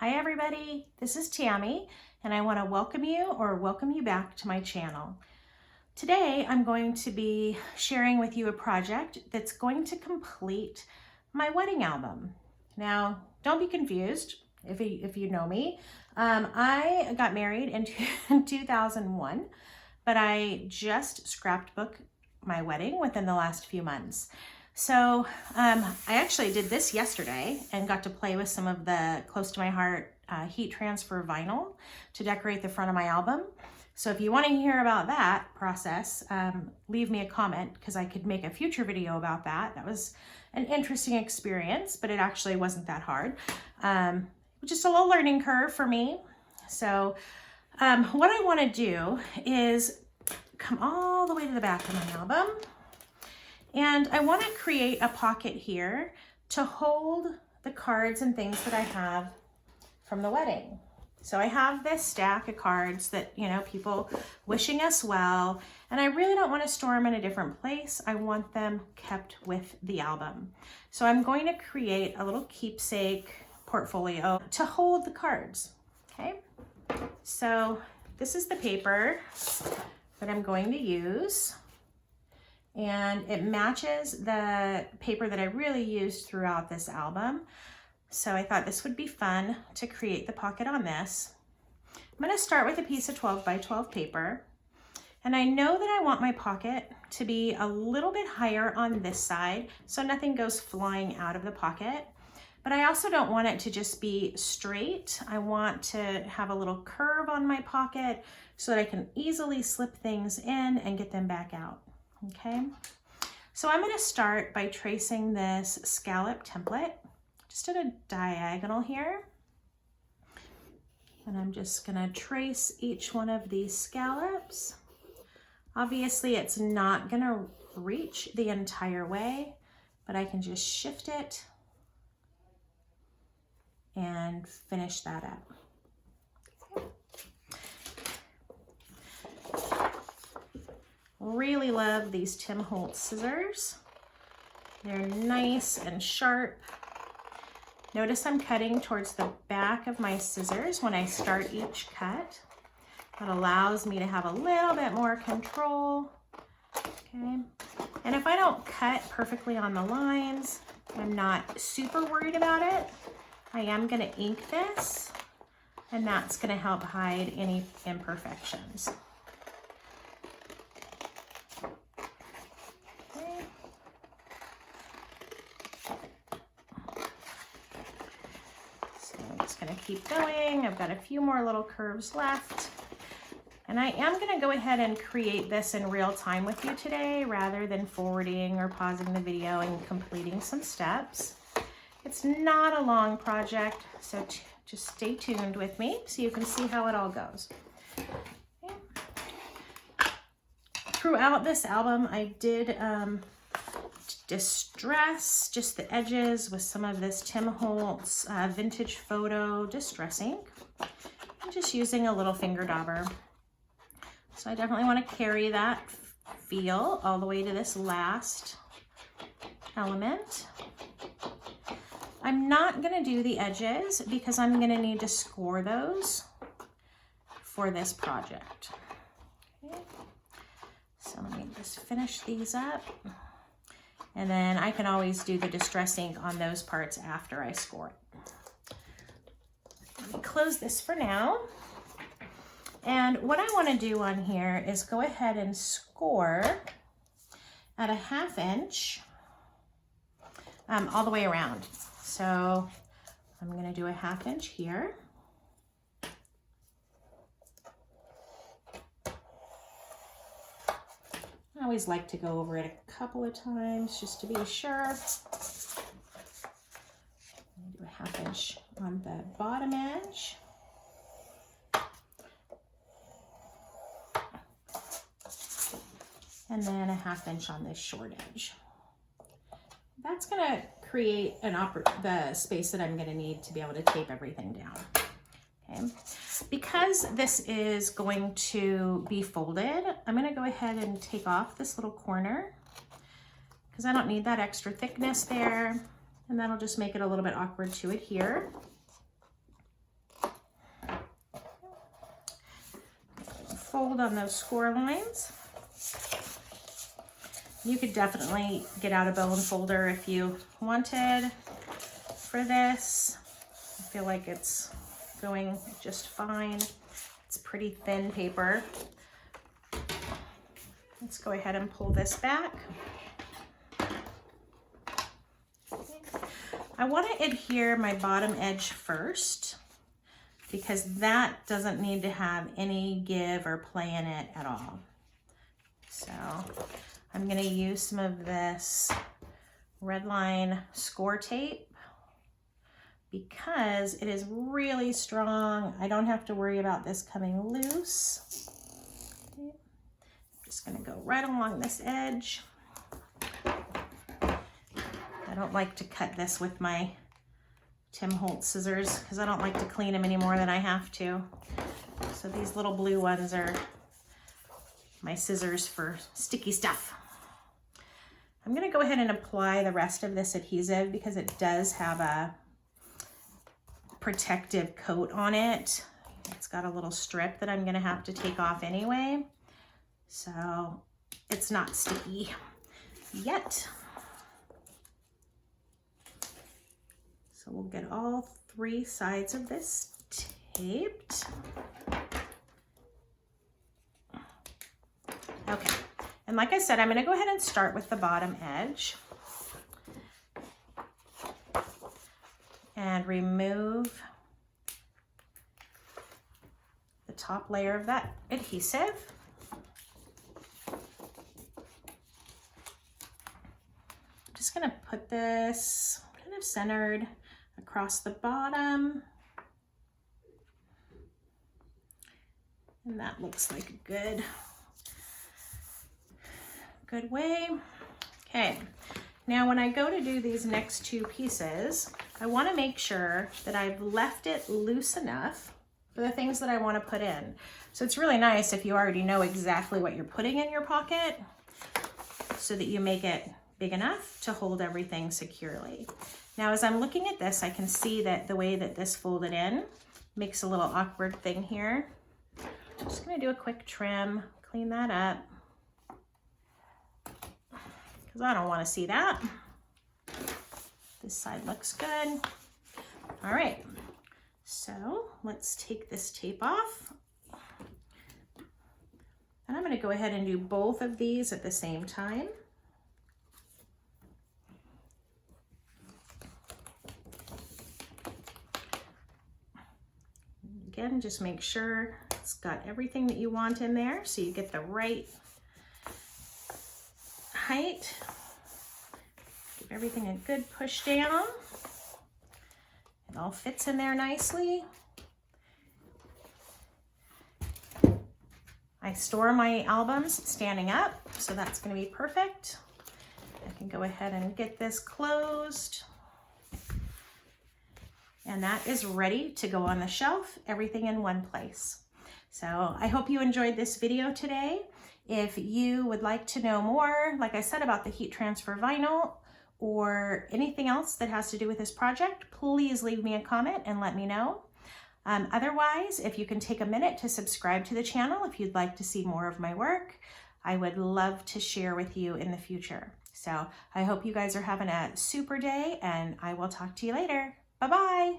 Hi everybody, this is Tammy and I want to welcome you back to my channel. Today I'm going to be sharing with you a project that's going to complete my wedding album. Now don't be confused if you know me. I got married in 2001, but I just scrapbooked my wedding within the last few months. So I actually did this yesterday and got to play with some of the close to my heart heat transfer vinyl to decorate the front of my album. So if you want to hear about that process, leave me a comment because I could make a future video about that. That was an interesting experience, but it actually wasn't that hard. Just a little learning curve for me. So what I want to do is come all the way to the back of my album. And I want to create a pocket here to hold the cards and things that I have from the wedding. So I have this stack of cards that, you know, people wishing us well, and I really don't want to store them in a different place. I want them kept with the album. So I'm going to create a little keepsake portfolio to hold the cards, okay? So this is the paper that I'm going to use. And it matches the paper that I really used throughout this album. So I thought this would be fun to create the pocket on this. I'm going to start with a piece of 12 by 12 paper. And I know that I want my pocket to be a little bit higher on this side so nothing goes flying out of the pocket. But I also don't want it to just be straight. I want to have a little curve on my pocket so that I can easily slip things in and get them back out. Okay, so I'm going to start by tracing this scallop template just at a diagonal here. And I'm just going to trace each one of these scallops. Obviously, it's not going to reach the entire way, but I can just shift it and finish that up. Really love these Tim Holtz scissors. They're nice and sharp. Notice I'm cutting towards the back of my scissors when I start each cut. That allows me to have a little bit more control. Okay. And if I don't cut perfectly on the lines, I'm not super worried about it. I am going to ink this, and that's going to help hide any imperfections. Gonna keep going. I've got a few more little curves left. And I am gonna go ahead and create this in real time with you today rather than forwarding or pausing the video and completing some steps. It's not a long project, so just stay tuned with me so you can see how it all goes. Okay. Throughout this album, I did distress just the edges with some of this Tim Holtz vintage photo distress ink. I'm just using a little finger dauber. So I definitely want to carry that feel all the way to this last element. I'm not going to do the edges because I'm going to need to score those for this project. Okay. So let me just finish these up. And then I can always do the distress ink on those parts after I score it. Let me close this for now. And what I want to do on here is go ahead and score at a 1/2 inch all the way around. So I'm going to do a 1/2 inch here. I always like to go over it a couple of times just to be sure. Do a 1/2 inch on the bottom edge. And then a 1/2 inch on this short edge. That's going to create the space that I'm going to need to be able to tape everything down. Okay. Because this is going to be folded, I'm going to go ahead and take off this little corner because I don't need that extra thickness there, and that'll just make it a little bit awkward to adhere. hold on those score lines. You could definitely get out a bone folder if you wanted for this. I feel like it's going just fine. It's pretty thin paper. Let's go ahead and pull this back. I want to adhere my bottom edge first because that doesn't need to have any give or play in it at all. So I'm going to use some of this red line score tape because it is really strong. I don't have to worry about this coming loose. Okay. I'm just going to go right along this edge. I don't like to cut this with my Tim Holtz scissors because I don't like to clean them any more than I have to. So these little blue ones are my scissors for sticky stuff. I'm going to go ahead and apply the rest of this adhesive because it does have a protective coat on it. It's got a little strip that I'm going to have to take off anyway. So it's not sticky yet. So we'll get all 3 sides of this taped. Okay, and like I said, I'm gonna go ahead and start with the bottom edge and remove the top layer of that adhesive. I'm just gonna put this kind of centered across the bottom. And that looks like a good way. Okay, now when I go to do these next 2 pieces, I want to make sure that I've left it loose enough for the things that I want to put in. So it's really nice if you already know exactly what you're putting in your pocket so that you make it big enough to hold everything securely. Now, as I'm looking at this, I can see that the way that this folded in makes a little awkward thing here. I'm just gonna do a quick trim, clean that up, because I don't wanna see that. This side looks good. All right, so let's take this tape off. And I'm gonna go ahead and do both of these at the same time. Again, just make sure it's got everything that you want in there so you get the right height. Give everything a good push down. It all fits in there nicely. I store my albums standing up, so that's going to be perfect. I can go ahead and get this closed. And that is ready to go on the shelf, everything in one place. So I hope you enjoyed this video today. If you would like to know more, like I said, about the heat transfer vinyl or anything else that has to do with this project, please leave me a comment and let me know. Otherwise, if you can take a minute to subscribe to the channel if you'd like to see more of my work, I would love to share with you in the future. So I hope you guys are having a super day, and I will talk to you later. Bye-bye.